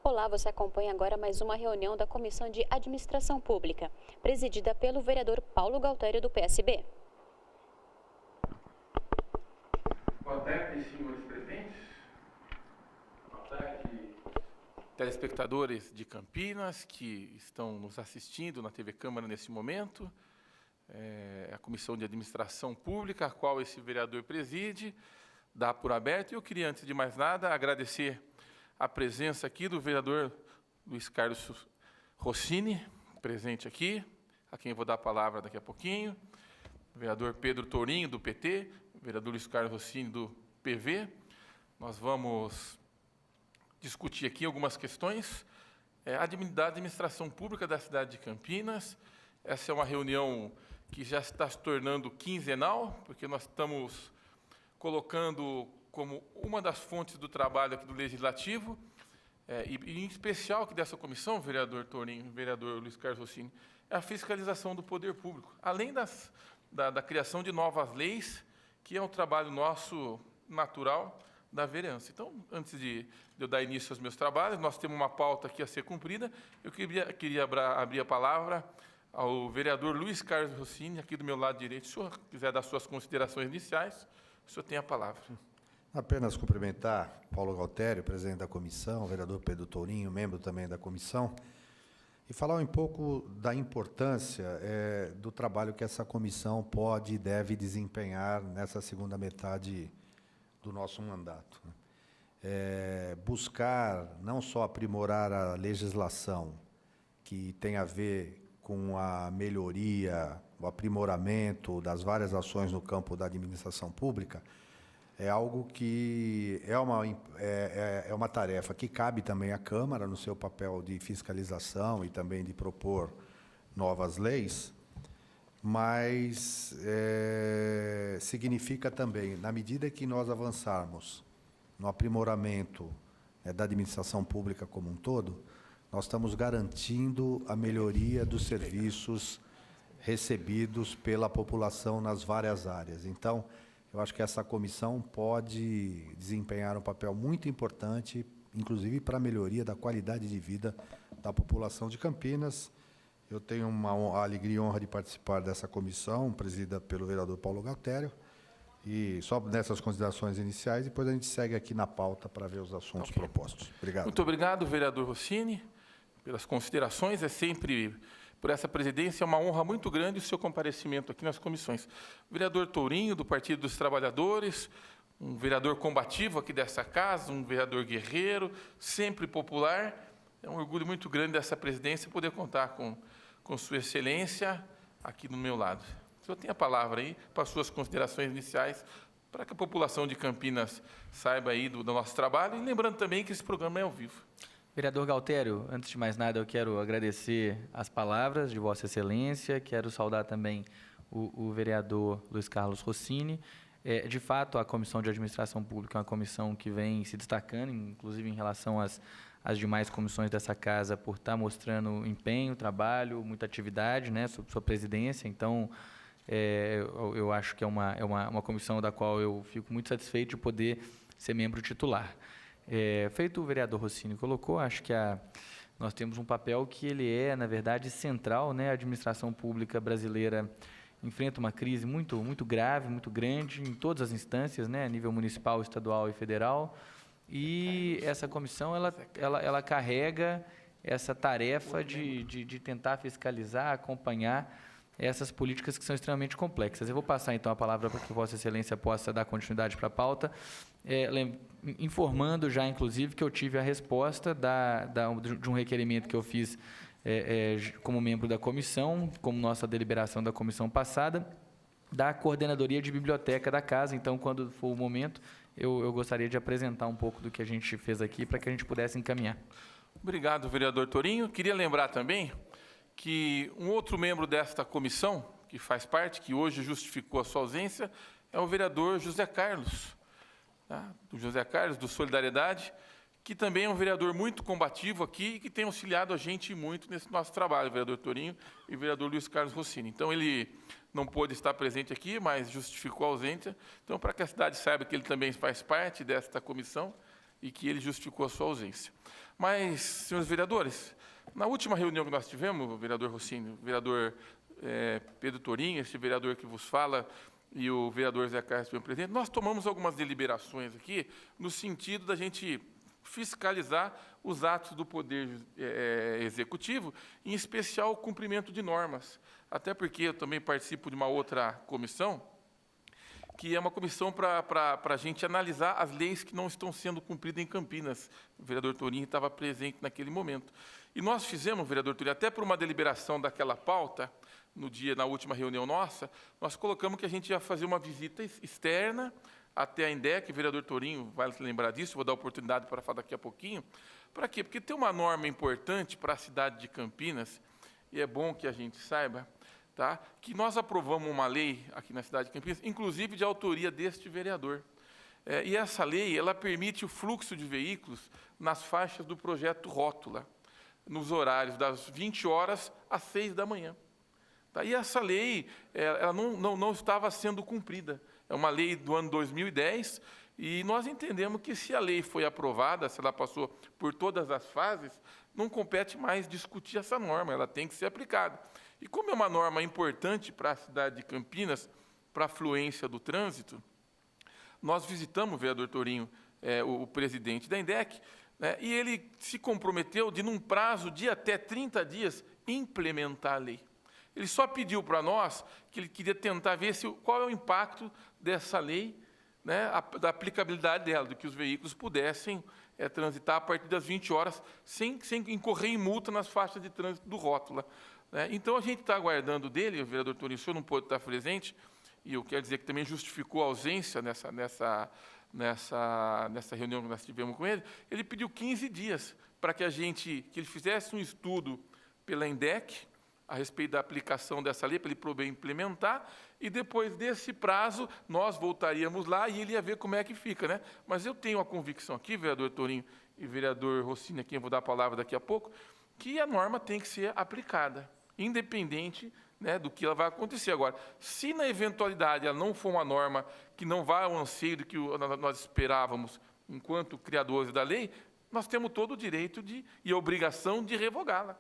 Olá, você acompanha agora mais uma reunião da Comissão de Administração Pública, presidida pelo vereador Paulo Galtério, do PSB. Boa tarde, senhores presentes. Boa tarde, telespectadores de Campinas que estão nos assistindo na TV Câmara nesse momento. A Comissão de Administração Pública, a qual esse vereador preside, dá por aberto. E eu queria, antes de mais nada, agradecer a presença aqui do vereador Luiz Carlos Rossini, presente aqui, a quem eu vou dar a palavra daqui a pouquinho, o vereador Pedro Tourinho, do PT, o vereador Luiz Carlos Rossini, do PV. Nós vamos discutir aqui algumas questões da administração pública da cidade de Campinas. Essa é uma reunião que já está se tornando quinzenal, porque nós estamos colocando como uma das fontes do trabalho aqui do Legislativo, e em especial aqui dessa comissão, vereador Tourinho, vereador Luiz Carlos Rossini, é a fiscalização do poder público, além da criação de novas leis, que é um trabalho nosso natural da vereança. Então, antes de eu dar início aos meus trabalhos, nós temos uma pauta aqui a ser cumprida. Eu queria abrir a palavra ao vereador Luiz Carlos Rossini, aqui do meu lado direito. Se o senhor quiser dar suas considerações iniciais, o senhor tem a palavra. Apenas cumprimentar Paulo Galtério, presidente da comissão, o vereador Pedro Tourinho, membro também da comissão, e falar um pouco da importância do trabalho que essa comissão pode e deve desempenhar nessa segunda metade do nosso mandato. Buscar não só aprimorar a legislação, que tem a ver com a melhoria, o aprimoramento das várias ações no campo da administração pública, é algo que é uma tarefa que cabe também à Câmara, no seu papel de fiscalização e também de propor novas leis, mas significa também, na medida que nós avançarmos no aprimoramento da administração pública como um todo, nós estamos garantindo a melhoria dos serviços recebidos pela população nas várias áreas. Então, eu acho que essa comissão pode desempenhar um papel muito importante, inclusive para a melhoria da qualidade de vida da população de Campinas. Eu tenho a alegria e honra de participar dessa comissão, presidida pelo vereador Paulo Galtério. E só nessas considerações iniciais, depois a gente segue aqui na pauta para ver os assuntos propostos. Obrigado. Muito obrigado, vereador Rossini, pelas considerações. É sempre, por essa presidência, é uma honra muito grande o seu comparecimento aqui nas comissões. O vereador Tourinho, do Partido dos Trabalhadores, um vereador combativo aqui dessa casa, um vereador guerreiro, sempre popular. É um orgulho muito grande dessa presidência poder contar com sua excelência aqui do meu lado. O senhor tem a palavra aí para as suas considerações iniciais, para que a população de Campinas saiba aí do nosso trabalho, e lembrando também que esse programa é ao vivo. Vereador Galtério, antes de mais nada, eu quero agradecer as palavras de Vossa Excelência, quero saudar também o vereador Luiz Carlos Rossini. De fato, a Comissão de Administração Pública é uma comissão que vem se destacando, inclusive em relação às demais comissões dessa casa, por estar mostrando empenho, trabalho, muita atividade, né, sob sua presidência. Então, eu acho que é uma comissão da qual eu fico muito satisfeito de poder ser membro titular. Feito o vereador Rossini colocou, acho que nós temos um papel que ele na verdade, central, né? A administração pública brasileira enfrenta uma crise muito, muito grave, muito grande, em todas as instâncias, né? A nível municipal, estadual e federal. E essa comissão, ela carrega essa tarefa de tentar fiscalizar, acompanhar essas políticas que são extremamente complexas. Eu vou passar, então, a palavra para que Vossa Excelência possa dar continuidade para a pauta, informando já, inclusive, que eu tive a resposta de um requerimento que eu fiz como membro da comissão, como nossa deliberação da comissão passada, da Coordenadoria de Biblioteca da Casa. Então, quando for o momento, eu gostaria de apresentar um pouco do que a gente fez aqui, para que a gente pudesse encaminhar. Obrigado, vereador Tourinho. Queria lembrar também que um outro membro desta comissão, que faz parte, que hoje justificou a sua ausência, é o vereador José Carlos, do José Carlos, do Solidariedade, que também é um vereador muito combativo aqui e que tem auxiliado a gente muito nesse nosso trabalho, o vereador Tourinho e o vereador Luiz Carlos Rossini. Então, ele não pôde estar presente aqui, mas justificou a ausência. Então, para que a cidade saiba que ele também faz parte desta comissão, e que ele justificou a sua ausência. Mas, senhores vereadores, na última reunião que nós tivemos, o vereador Rossini, o vereador Pedro Torinho, esse vereador que vos fala, e o vereador Zé Carlos, presidente, nós tomamos algumas deliberações aqui no sentido da gente fiscalizar os atos do Poder Executivo, em especial o cumprimento de normas. Até porque eu também participo de uma outra comissão, que é uma comissão para a gente analisar as leis que não estão sendo cumpridas em Campinas. O vereador Torinho estava presente naquele momento. E nós fizemos, vereador Torinho, até por uma deliberação daquela pauta, na última reunião nossa, nós colocamos que a gente ia fazer uma visita externa até a INDEC, o vereador Torinho vai se lembrar disso, vou dar oportunidade para falar daqui a pouquinho. Para quê? Porque tem uma norma importante para a cidade de Campinas, e é bom que a gente saiba, tá? Que nós aprovamos uma lei aqui na cidade de Campinas, inclusive de autoria deste vereador. E essa lei, ela permite o fluxo de veículos nas faixas do projeto Rótula, nos horários das 20 horas às 6 da manhã. Tá? E essa lei ela não estava sendo cumprida. É uma lei do ano 2010, e nós entendemos que se a lei foi aprovada, se ela passou por todas as fases, não compete mais discutir essa norma, ela tem que ser aplicada. E como é uma norma importante para a cidade de Campinas, para a fluência do trânsito, nós visitamos, vereador Torinho, o presidente da INDEC, né, e ele se comprometeu de, num prazo de até 30 dias, implementar a lei. Ele só pediu para nós que ele queria tentar ver qual é o impacto dessa lei, né, da aplicabilidade dela, de que os veículos pudessem transitar a partir das 20 horas, sem incorrer em multa nas faixas de trânsito do Rótula. Né. Então, a gente está aguardando dele, o vereador Torinho, o senhor não pôde estar presente, e eu quero dizer que também justificou a ausência nessa reunião que nós tivemos com ele. Ele pediu 15 dias para que ele fizesse um estudo pela INDEC, a respeito da aplicação dessa lei, para ele poder implementar, e depois desse prazo, nós voltaríamos lá e ele ia ver como é que fica, né? Mas eu tenho a convicção aqui, vereador Torinho e vereador Rossini, a quem eu vou dar a palavra daqui a pouco, que a norma tem que ser aplicada, independente, né, do que ela vai acontecer. Agora, se na eventualidade ela não for uma norma que não vai ao anseio do que nós esperávamos enquanto criadores da lei, nós temos todo o direito e a obrigação de revogá-la.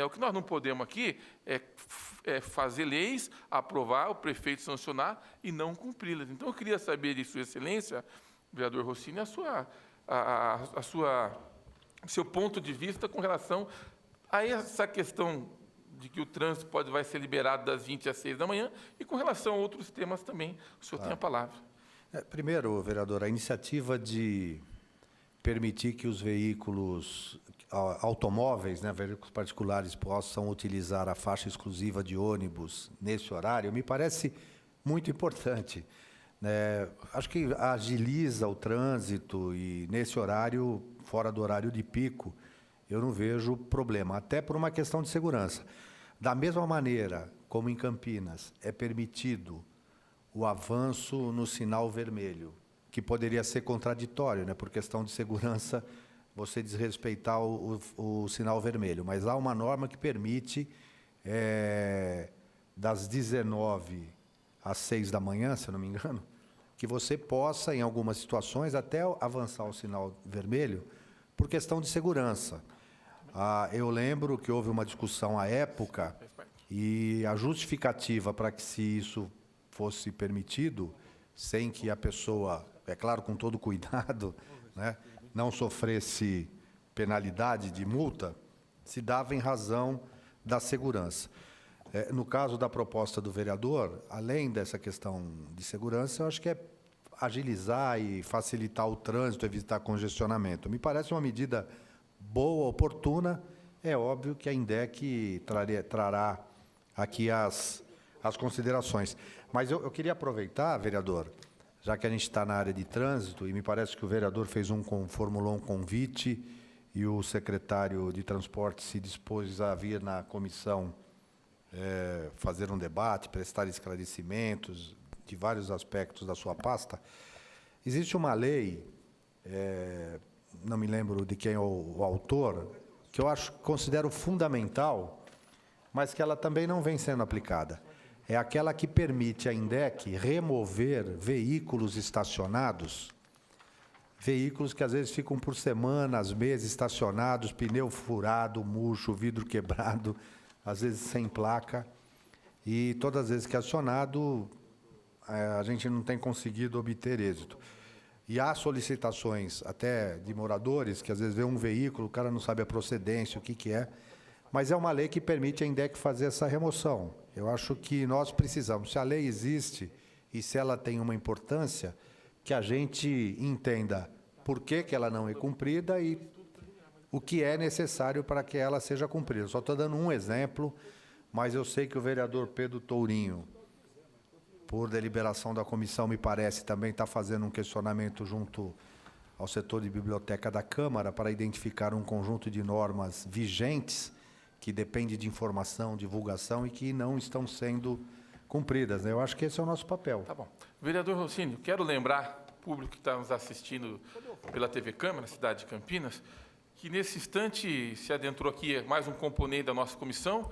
O que nós não podemos aqui é fazer leis, aprovar, o prefeito sancionar e não cumpri-las. Então, eu queria saber de Sua Excelência, vereador Rossini, seu ponto de vista com relação a essa questão de que o trânsito vai ser liberado das 20 às 6 da manhã e com relação a outros temas também. O senhor tem a palavra. Primeiro, vereador, a iniciativa de permitir que os veículos automóveis, né, veículos particulares, possam utilizar a faixa exclusiva de ônibus nesse horário, me parece muito importante. Acho que agiliza o trânsito e, nesse horário, fora do horário de pico, eu não vejo problema, até por uma questão de segurança. Da mesma maneira como em Campinas é permitido o avanço no sinal vermelho, que poderia ser contraditório, né, por questão de segurança, você desrespeitar o sinal vermelho. Mas há uma norma que permite, das 19 às 6 da manhã, se eu não me engano, que você possa, em algumas situações, até avançar o sinal vermelho, por questão de segurança. Eu lembro que houve uma discussão à época, e a justificativa para que se isso fosse permitido, sem que a pessoa, é claro, com todo cuidado, né, não sofresse penalidade de multa, se dava em razão da segurança. No caso da proposta do vereador, além dessa questão de segurança, eu acho que é agilizar e facilitar o trânsito, evitar congestionamento. Me parece uma medida boa, oportuna. É óbvio que a INDEC trará aqui as considerações. Mas eu queria aproveitar, vereador, já que a gente está na área de trânsito, e me parece que o vereador formulou um convite e o secretário de Transporte se dispôs a vir na comissão fazer um debate, prestar esclarecimentos de vários aspectos da sua pasta. Existe uma lei, não me lembro de quem é o autor, que eu considero fundamental, mas que ela também não vem sendo aplicada. É aquela que permite à INDEC remover veículos estacionados veículos que às vezes ficam por semanas, meses estacionados, pneu furado, murcho, vidro quebrado, às vezes sem placa. E todas as vezes que é acionado, a gente não tem conseguido obter êxito. E há solicitações até de moradores, que às vezes vê um veículo, o cara não sabe a procedência, o que é, mas é uma lei que permite a INDEC fazer essa remoção. Eu acho que nós precisamos, se a lei existe e se ela tem uma importância, que a gente entenda por que ela não é cumprida e o que é necessário para que ela seja cumprida. Eu só estou dando um exemplo, mas eu sei que o vereador Pedro Tourinho, por deliberação da comissão, me parece, também está fazendo um questionamento junto ao setor de biblioteca da Câmara para identificar um conjunto de normas vigentes que depende de informação, divulgação e que não estão sendo cumpridas, né? Eu acho que esse é o nosso papel. Tá bom. Vereador Rossini, quero lembrar o público que está nos assistindo pela TV Câmara, cidade de Campinas, que nesse instante se adentrou aqui mais um componente da nossa comissão,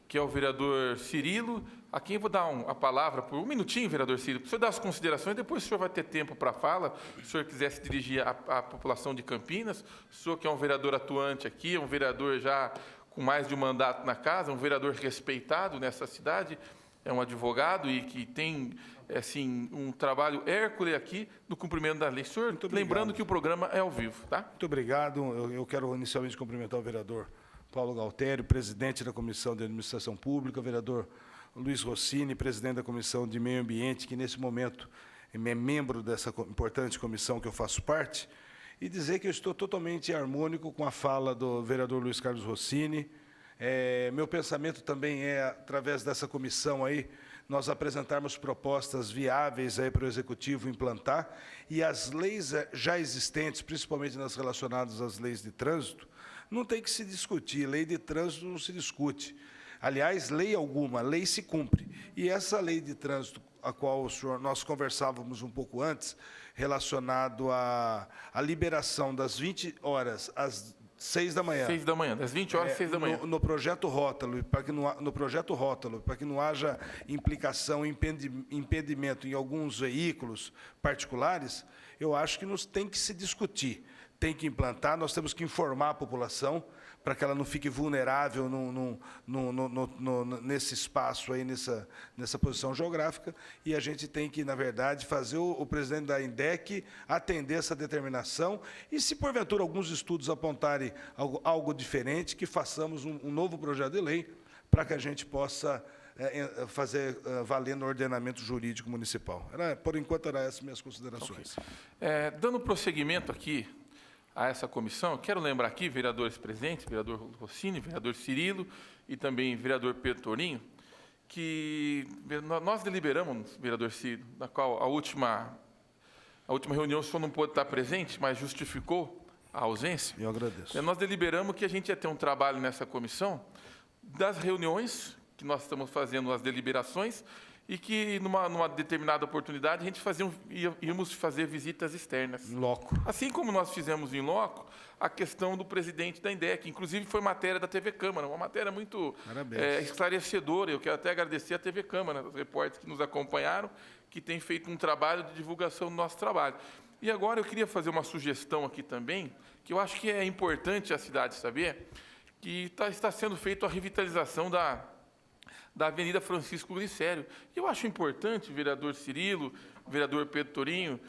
que é o vereador Cirilo, a quem eu vou dar a palavra por um minutinho, vereador Cirilo, para o senhor dar as considerações, depois o senhor vai ter tempo para a fala, se o senhor quiser se dirigir à população de Campinas, o senhor que é um vereador atuante aqui, um vereador já com mais de um mandato na casa, um vereador respeitado nessa cidade, é um advogado e que tem, assim, um trabalho hércules aqui no cumprimento da lei. Senhor, lembrando que o programa é ao vivo, tá? Muito obrigado. Eu quero inicialmente cumprimentar o vereador Paulo Galtério, presidente da Comissão de Administração Pública, o vereador Luiz Rossini, presidente da Comissão de Meio Ambiente, que nesse momento é membro dessa importante comissão que eu faço parte, e dizer que eu estou totalmente harmônico com a fala do vereador Luiz Carlos Rossini. Meu pensamento também é, através dessa comissão aí, nós apresentarmos propostas viáveis aí para o Executivo implantar, e as leis já existentes, principalmente nas relacionadas às leis de trânsito, não tem que se discutir. Lei de trânsito não se discute. Aliás, lei alguma, lei se cumpre. E essa lei de trânsito, a qual nós conversávamos um pouco antes, relacionado à liberação das 20 horas às 6 da manhã. 6 da manhã, das 20 horas às 6 da manhã. No projeto Rótalo, para que não haja implicação, impedimento em alguns veículos particulares, eu acho que nos tem que se discutir, tem que implantar, nós temos que informar a população para que ela não fique vulnerável nesse espaço, aí, nessa posição geográfica, e a gente tem que, na verdade, fazer o presidente da INDEC atender essa determinação, e se, porventura, alguns estudos apontarem algo diferente, que façamos um novo projeto de lei para que a gente possa fazer valer no ordenamento jurídico municipal. Por enquanto, eram essas minhas considerações. Okay. Dando prosseguimento aqui a essa comissão, quero lembrar aqui, vereadores presentes, vereador Rossini, vereador Cirilo e também vereador Pedro Tourinho, que nós deliberamos, vereador Cirilo, na qual a última reunião o senhor não pôde estar presente, mas justificou a ausência. Eu agradeço. Nós deliberamos que a gente ia ter um trabalho nessa comissão das reuniões que nós estamos fazendo, as deliberações, e que, numa determinada oportunidade, a gente íamos fazer visitas externas. Em loco. Assim como nós fizemos em loco a questão do presidente da INDEC. Inclusive, foi matéria da TV Câmara, uma matéria muito esclarecedora. Eu quero até agradecer à TV Câmara, os repórteres que nos acompanharam, que têm feito um trabalho de divulgação do nosso trabalho. E agora eu queria fazer uma sugestão aqui também, que eu acho que é importante a cidade saber, que está sendo feita a revitalização da Avenida Francisco Glicério. Eu acho importante, vereador Cirilo, vereador Pedro Tourinho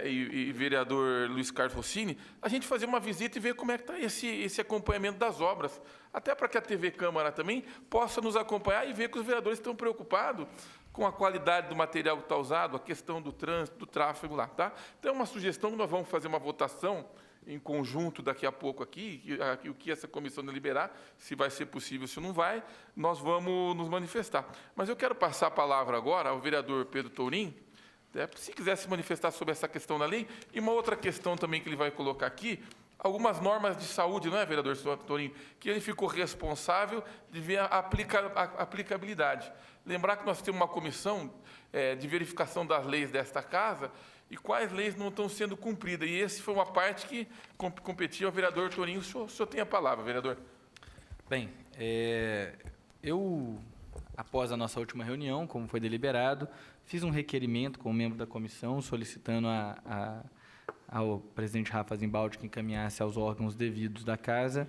e vereador Luiz Carlos Rossini, a gente fazer uma visita e ver como é que está esse acompanhamento das obras, até para que a TV Câmara também possa nos acompanhar e ver que os vereadores estão preocupados com a qualidade do material que está usado, a questão do trânsito, do tráfego lá, tá? Então, é uma sugestão que nós vamos fazer uma votação em conjunto daqui a pouco aqui, o que essa comissão deliberar, se vai ser possível, se não vai, nós vamos nos manifestar. Mas eu quero passar a palavra agora ao vereador Pedro Tourinho, se quiser se manifestar sobre essa questão da lei, e uma outra questão também que ele vai colocar aqui, algumas normas de saúde, não é, vereador Tourinho, que ele ficou responsável de ver a aplicabilidade. Lembrar que nós temos uma comissão de verificação das leis desta casa, e quais leis não estão sendo cumpridas. E essa foi uma parte que competia ao vereador Tourinho. O senhor tem a palavra, vereador. Bem, eu, após a nossa última reunião, como foi deliberado, fiz um requerimento como membro da comissão, solicitando ao presidente Rafa Zimbaldi que encaminhasse aos órgãos devidos da Casa,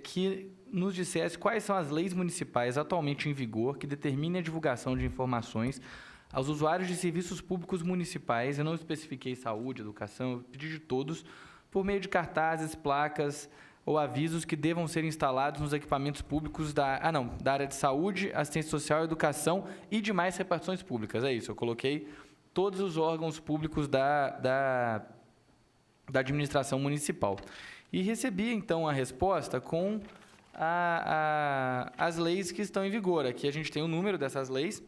que nos dissesse quais são as leis municipais atualmente em vigor que determinem a divulgação de informações aos usuários de serviços públicos municipais. Eu não especifiquei saúde, educação, eu pedi de todos, por meio de cartazes, placas ou avisos que devam ser instalados nos equipamentos públicos da área de saúde, assistência social, educação e demais repartições públicas. É isso, eu coloquei todos os órgãos públicos da administração municipal. E recebi, então, a resposta com as leis que estão em vigor. Aqui a gente tem o número dessas leis,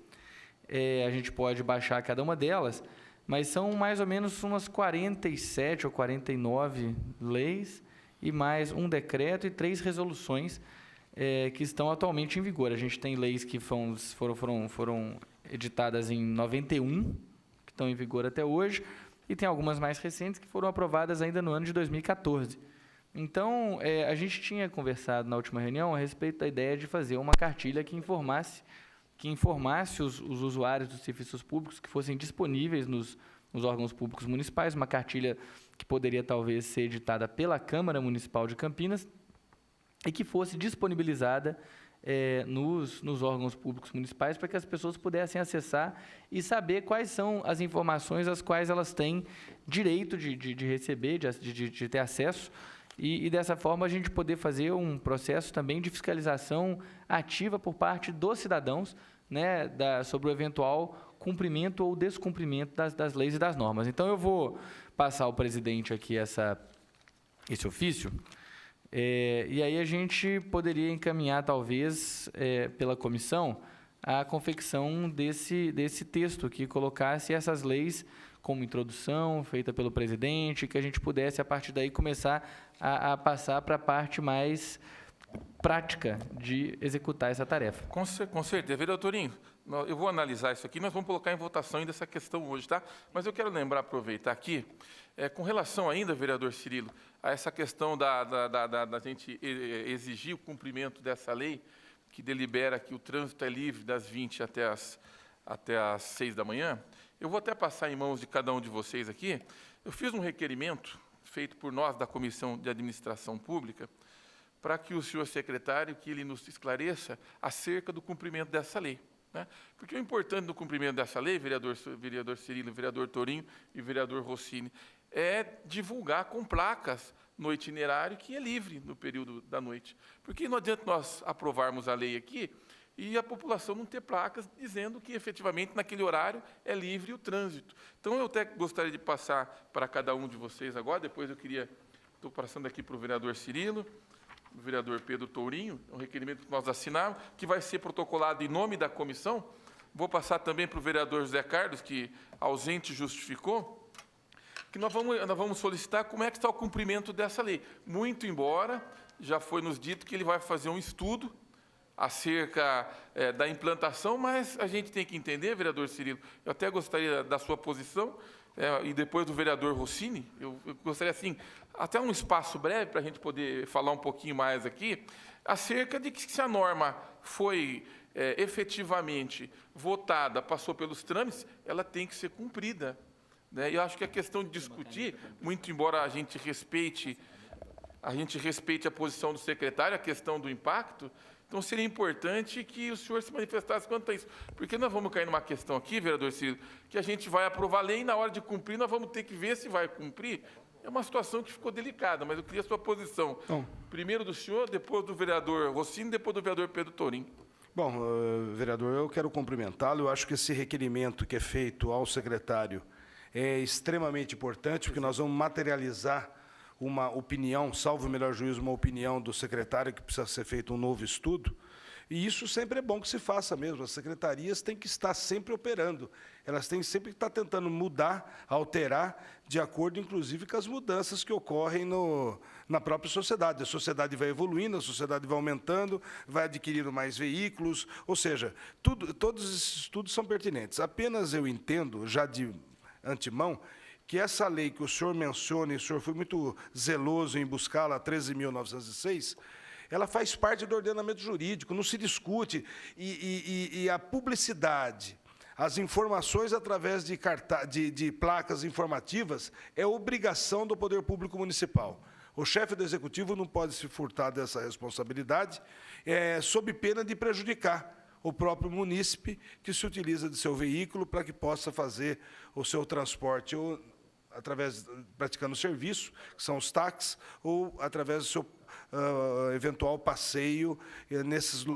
a gente pode baixar cada uma delas, mas são mais ou menos umas 47 ou 49 leis e mais um decreto e 3 resoluções que estão atualmente em vigor. A gente tem leis que foram editadas em 91, que estão em vigor até hoje, e tem algumas mais recentes que foram aprovadas ainda no ano de 2014. Então, a gente tinha conversado na última reunião a respeito da ideia de fazer uma cartilha que informasse os usuários dos serviços públicos que fossem disponíveis nos órgãos públicos municipais, uma cartilha que poderia talvez ser editada pela Câmara Municipal de Campinas e que fosse disponibilizada nos órgãos públicos municipais para que as pessoas pudessem acessar e saber quais são as informações às quais elas têm direito de receber, de ter acesso, e dessa forma a gente poder fazer um processo também de fiscalização ativa por parte dos cidadãos, né, sobre o eventual cumprimento ou descumprimento das leis e das normas. Então, eu vou passar ao presidente aqui esse ofício, e aí a gente poderia encaminhar, talvez, pela comissão, a confecção desse texto que colocasse essas leis como introdução, feita pelo presidente, que a gente pudesse, a partir daí, começar a passar para a parte mais prática de executar essa tarefa. Com certeza. Vereador Torinho, eu vou analisar isso aqui, nós vamos colocar em votação ainda essa questão hoje, tá? Mas eu quero aproveitar aqui, com relação ainda, vereador Cirilo, a essa questão da gente exigir o cumprimento dessa lei, que delibera que o trânsito é livre das 20 até as 6 da manhã, eu vou até passar em mãos de cada um de vocês aqui. Eu fiz um requerimento feito por nós da Comissão de Administração Pública para que o senhor secretário, que ele nos esclareça acerca do cumprimento dessa lei, né? Porque o importante do cumprimento dessa lei, vereador Cirilo, vereador Torinho e vereador Rossini, é divulgar com placas no itinerário que é livre no período da noite. Porque não adianta nós aprovarmos a lei aqui e a população não ter placas dizendo que, efetivamente, naquele horário é livre o trânsito. Então, eu até gostaria de passar para cada um de vocês agora, depois estou passando aqui para o vereador Cirilo, o vereador Pedro Tourinho, um requerimento que nós assinamos, que vai ser protocolado em nome da comissão. Vou passar também para o vereador José Carlos, que ausente justificou, que nós vamos solicitar como é que está o cumprimento dessa lei. Muito embora já foi nos dito que ele vai fazer um estudo acerca da implantação, mas a gente tem que entender, vereador Cirilo, eu até gostaria da sua posição, e depois do vereador Rossini, eu gostaria, assim, até um espaço breve para a gente poder falar um pouquinho mais aqui, acerca de que se a norma foi efetivamente votada, passou pelos trâmites, ela tem que ser cumprida, né? E eu acho que a questão de discutir, muito embora a gente respeite a posição do secretário, a questão do impacto, então seria importante que o senhor se manifestasse quanto a isso. Porque nós vamos cair numa questão aqui, vereador Cirilo, que a gente vai aprovar a lei e na hora de cumprir nós vamos ter que ver se vai cumprir. É uma situação que ficou delicada, mas eu queria a sua posição. Primeiro do senhor, depois do vereador Rossini, depois do vereador Pedro Tourinho. Bom, vereador, eu quero cumprimentá-lo. Eu acho que esse requerimento que é feito ao secretário é extremamente importante, porque nós vamos materializar uma opinião, salvo o melhor juízo, uma opinião do secretário que precisa ser feito um novo estudo, e isso sempre é bom que se faça mesmo. As secretarias têm que estar sempre operando, elas têm sempre que estar tentando mudar, alterar, de acordo, inclusive, com as mudanças que ocorrem na própria sociedade. A sociedade vai evoluindo, a sociedade vai aumentando, vai adquirindo mais veículos, ou seja, todos esses estudos são pertinentes. Apenas eu entendo, já de antemão, que essa lei que o senhor menciona, e o senhor foi muito zeloso em buscá-la, 13.906, ela faz parte do ordenamento jurídico, não se discute, e a publicidade, As informações através de placas informativas é obrigação do Poder Público Municipal. O chefe do Executivo não pode se furtar dessa responsabilidade, sob pena de prejudicar o próprio munícipe que se utiliza de seu veículo para que possa fazer o seu transporte ou praticando o serviço, que são os táxis, ou através do seu eventual passeio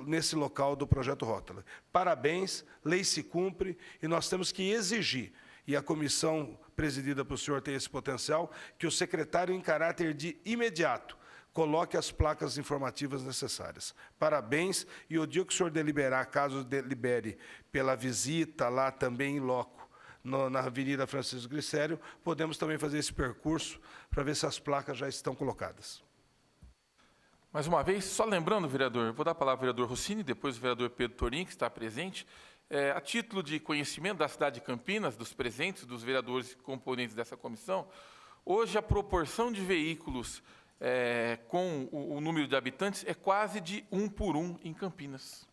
nesse local do Projeto Rótula. Parabéns, lei se cumpre e nós temos que exigir, e a comissão presidida pelo senhor tem esse potencial, que o secretário, em caráter de imediato, coloque as placas informativas necessárias. Parabéns, e o dia que o senhor deliberar, caso delibere pela visita lá também em loco, na Avenida Francisco Glicério, podemos também fazer esse percurso para ver se as placas já estão colocadas. Mais uma vez, só lembrando, vereador, vou dar a palavra ao vereador Rossini, depois o vereador Pedro Torim, que está presente, a título de conhecimento da cidade de Campinas, dos presentes, dos vereadores componentes dessa comissão, hoje a proporção de veículos com o número de habitantes é quase de 1 por 1 em Campinas.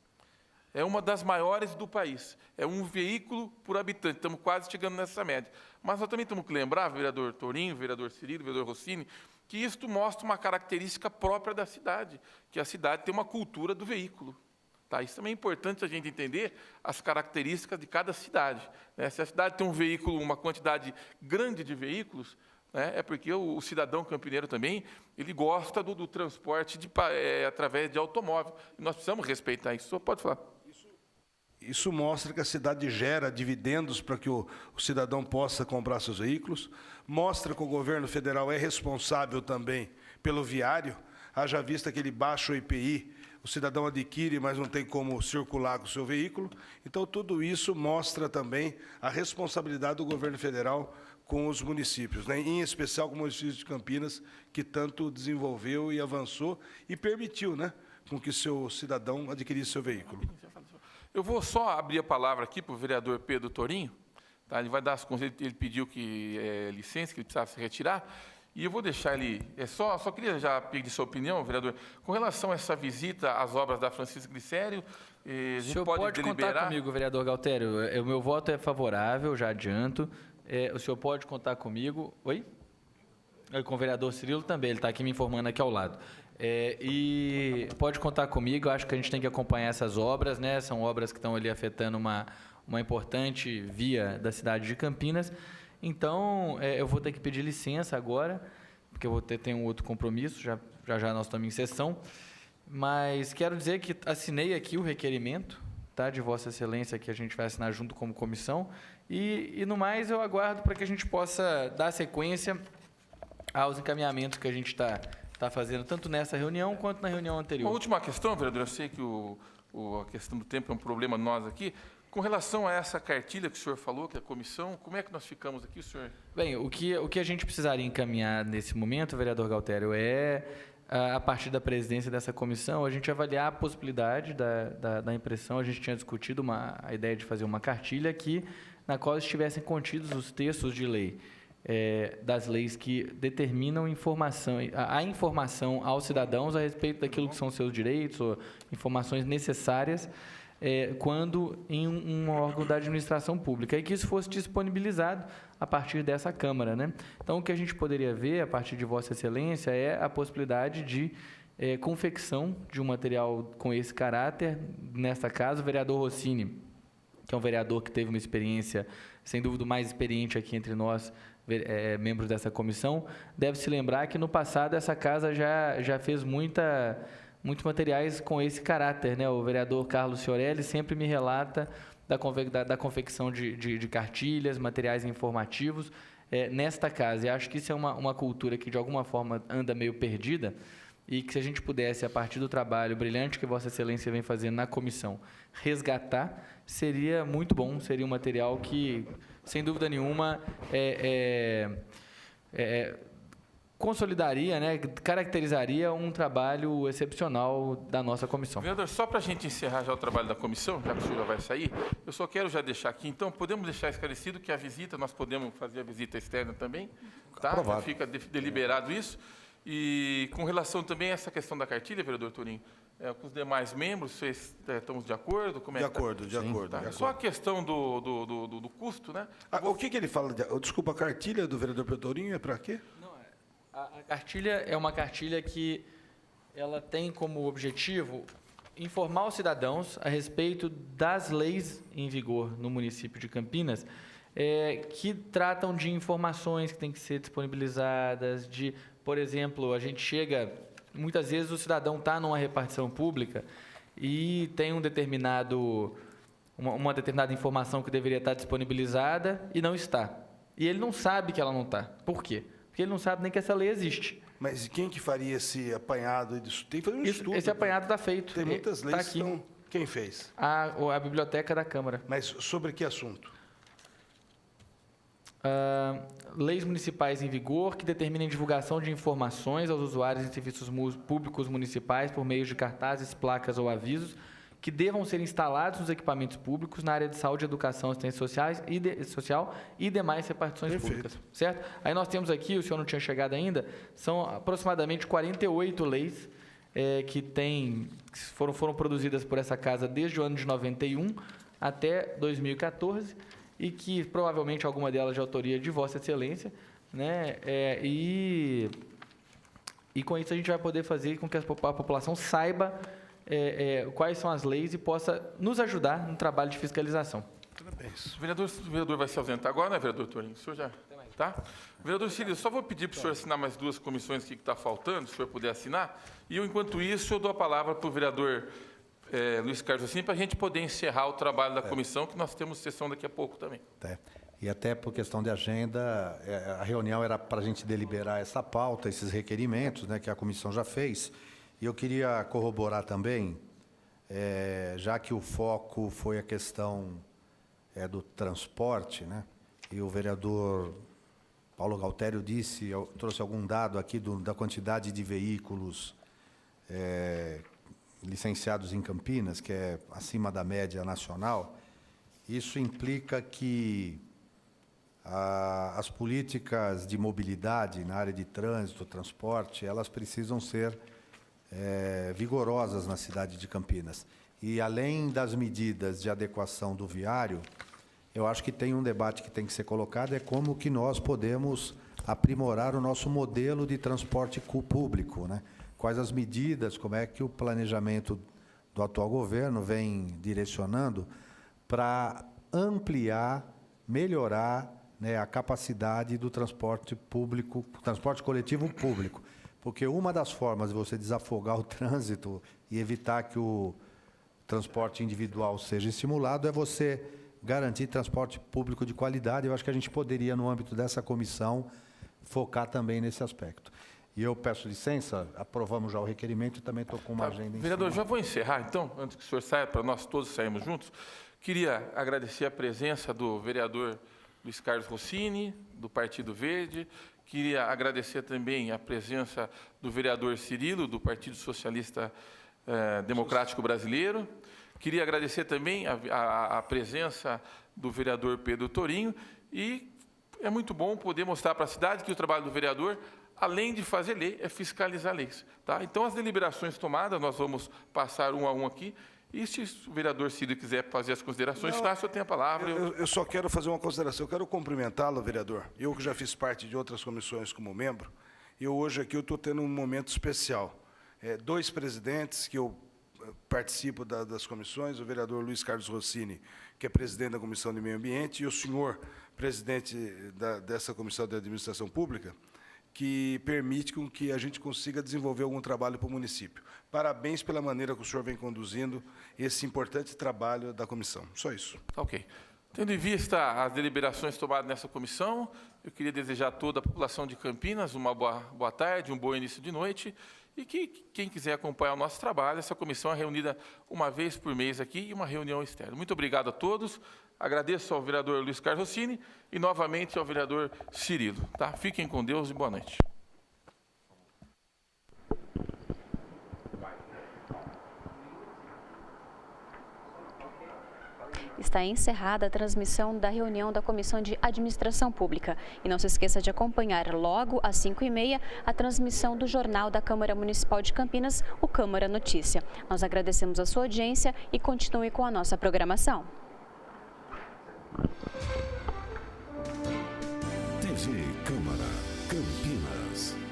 É uma das maiores do país. É um veículo por habitante. Estamos quase chegando nessa média. Mas nós também temos que lembrar, vereador Torinho, vereador Cirilo, vereador Rossini, que isto mostra uma característica própria da cidade, que a cidade tem uma cultura do veículo. Tá? Isso também é importante a gente entender as características de cada cidade. Né? Se a cidade tem um veículo, uma quantidade grande de veículos, né, é porque o cidadão campineiro também ele gosta do transporte através de automóvel. E nós precisamos respeitar isso. O senhor pode falar. Isso mostra que a cidade gera dividendos para que o cidadão possa comprar seus veículos, mostra que o governo federal é responsável também pelo viário, haja vista que ele baixa o IPI, o cidadão adquire, mas não tem como circular com o seu veículo. Então, tudo isso mostra também a responsabilidade do governo federal com os municípios, né? Em especial com o município de Campinas, que tanto desenvolveu e avançou e permitiu, né, com que seu cidadão adquirisse seu veículo. Eu vou só abrir a palavra aqui para o vereador Pedro Torinho. Tá? Ele vai dar as conselhos, ele pediu licença, que ele precisava se retirar. E eu vou deixar ele... Só queria já pedir sua opinião, vereador. Com relação a essa visita às obras da Francisco Glicério, a gente pode deliberar... contar comigo, vereador Galtério. O meu voto é favorável, já adianto. O senhor pode contar comigo. Oi? Com o vereador Cirilo também, ele está aqui me informando aqui ao lado. E pode contar comigo, acho que a gente tem que acompanhar essas obras, né? São obras que estão ali afetando uma importante via da cidade de Campinas. Então, eu vou ter que pedir licença agora, porque eu vou ter um outro compromisso, já nós estamos em sessão. Mas quero dizer que assinei aqui o requerimento, tá, de Vossa Excelência, que a gente vai assinar junto como comissão. E no mais, eu aguardo para que a gente possa dar sequência aos encaminhamentos que a gente está fazendo, tanto nessa reunião quanto na reunião anterior. Uma última questão, vereador, eu sei que a questão do tempo é um problema nós aqui. Com relação a essa cartilha que o senhor falou, que é a comissão, como é que nós ficamos aqui, senhor? Bem, o que a gente precisaria encaminhar nesse momento, vereador Galtério, a partir da presidência dessa comissão, a gente avaliar a possibilidade da impressão. A gente tinha discutido a ideia de fazer uma cartilha aqui, na qual estivessem contidos os textos de lei, das leis que determinam a informação aos cidadãos a respeito daquilo que são seus direitos, ou informações necessárias, quando em um órgão da administração pública, e que isso fosse disponibilizado a partir dessa Câmara, né? Então, o que a gente poderia ver, a partir de Vossa Excelência, é a possibilidade de confecção de um material com esse caráter. Nesta casa, o vereador Rossini, que é um vereador que teve uma experiência, sem dúvida, o mais experiente aqui entre nós, membros dessa comissão, deve se lembrar que no passado essa casa já fez muitos materiais com esse caráter, né? O vereador Carlos Fiorelli sempre me relata da confecção de cartilhas, materiais informativos nesta casa. E acho que isso é uma cultura que, de alguma forma, anda meio perdida, e que, se a gente pudesse, a partir do trabalho brilhante que Vossa Excelência vem fazendo na comissão, resgatar, seria muito bom, seria um material que, sem dúvida nenhuma, consolidaria, né, caracterizaria um trabalho excepcional da nossa comissão. Vereador, só para a gente encerrar já o trabalho da comissão, já que o senhor já vai sair, eu só quero já deixar aqui, então, podemos deixar esclarecido que a visita, nós podemos fazer a visita externa também, tá? Aprovado. Fica deliberado isso. E com relação também a essa questão da cartilha, vereador Torinho, com os demais membros, vocês estamos de acordo? Como é De que tá? acordo, de acordo. Tá. de Só a acordo. questão do custo, né? O que ele fala? Desculpa, a cartilha do vereador Petorinho é para quê? A cartilha é uma cartilha que ela tem como objetivo informar os cidadãos a respeito das leis em vigor no município de Campinas, que tratam de informações que têm que ser disponibilizadas, por exemplo, a gente chega, muitas vezes o cidadão está numa repartição pública e tem uma determinada informação que deveria estar disponibilizada e não está. E ele não sabe que ela não está. Por quê? Porque ele não sabe nem que essa lei existe. Mas quem que faria esse apanhado? Tem que fazer um estudo. Esse apanhado está feito. Tem muitas leis Tá que aqui. estão... Quem fez? A biblioteca da Câmara. Mas sobre que assunto? Leis municipais em vigor que determinem divulgação de informações aos usuários em serviços públicos municipais por meio de cartazes, placas ou avisos que devam ser instalados nos equipamentos públicos na área de saúde, educação, assistência social e demais repartições Perfeito. públicas. Certo? Aí nós temos aqui, o senhor não tinha chegado ainda, são aproximadamente 48 leis que foram produzidas por essa casa desde o ano de 91 até 2014 e que provavelmente alguma delas de autoria de Vossa Excelência, né? E com isso a gente vai poder fazer com que a população saiba quais são as leis e possa nos ajudar no trabalho de fiscalização. Parabéns. O vereador vai se ausentar agora, né, vereador Torinho? O senhor já... Tá? Vereador Cílio, só vou pedir para o senhor assinar mais duas comissões que está faltando, se o senhor puder assinar. E eu, enquanto isso, eu dou a palavra para o vereador Luiz Carlos Rossini, para a gente poder encerrar o trabalho da comissão, que nós temos sessão daqui a pouco também. E até por questão de agenda, a reunião era para a gente deliberar essa pauta, esses requerimentos, né, que a comissão já fez. E eu queria corroborar também, já que o foco foi a questão do transporte, né, e o vereador Paulo Galtério trouxe algum dado aqui da quantidade de veículos licenciados em Campinas, que é acima da média nacional. Isso implica que as políticas de mobilidade na área de trânsito, transporte, elas precisam ser vigorosas na cidade de Campinas. E, além das medidas de adequação do viário, eu acho que tem um debate que tem que ser colocado, como que nós podemos aprimorar o nosso modelo de transporte público, né? Quais as medidas, como é que o planejamento do atual governo vem direcionando para ampliar, melhorar, né, a capacidade do transporte público, transporte coletivo público. Porque uma das formas de você desafogar o trânsito e evitar que o transporte individual seja estimulado é você garantir transporte público de qualidade. Eu acho que a gente poderia, no âmbito dessa comissão, focar também nesse aspecto. E eu peço licença, aprovamos já o requerimento e também estou com uma agenda em Vereador, cima. já vou encerrar, então, antes que o senhor saia, para nós todos sairmos juntos. Queria agradecer a presença do vereador Luiz Carlos Rossini, do Partido Verde. Queria agradecer também a presença do vereador Cirilo, do Partido Socialista Democrático Brasileiro. Queria agradecer também a presença do vereador Pedro Torinho. E é muito bom poder mostrar para a cidade que o trabalho do vereador, além de fazer lei, é fiscalizar leis. Tá? Então, as deliberações tomadas, nós vamos passar um a um aqui. E se o vereador Cílio quiser fazer as considerações, o senhor tem a palavra. Eu só quero fazer uma consideração. Eu quero cumprimentá-lo, vereador. Eu que já fiz parte de outras comissões como membro, e hoje aqui eu estou tendo um momento especial. Dois presidentes que eu participo das comissões, o vereador Luiz Carlos Rossini, que é presidente da Comissão de Meio Ambiente, e o senhor, presidente dessa Comissão de Administração Pública, que permite com que a gente consiga desenvolver algum trabalho para o município. Parabéns pela maneira que o senhor vem conduzindo esse importante trabalho da comissão. Só isso. Ok. Tendo em vista as deliberações tomadas nessa comissão, eu queria desejar a toda a população de Campinas uma boa tarde, um bom início de noite, e que quem quiser acompanhar o nosso trabalho, essa comissão é reunida uma vez por mês aqui e uma reunião externa. Muito obrigado a todos. Agradeço ao vereador Luiz Carlos Rossini e, novamente, ao vereador Cirilo. Tá? Fiquem com Deus e boa noite. Está está encerrada a transmissão da reunião da Comissão de Administração Pública. E não se esqueça de acompanhar logo às 5h30 a transmissão do Jornal da Câmara Municipal de Campinas, o Câmara Notícia. Nós agradecemos a sua audiência e continue com a nossa programação. TV Câmara Campinas.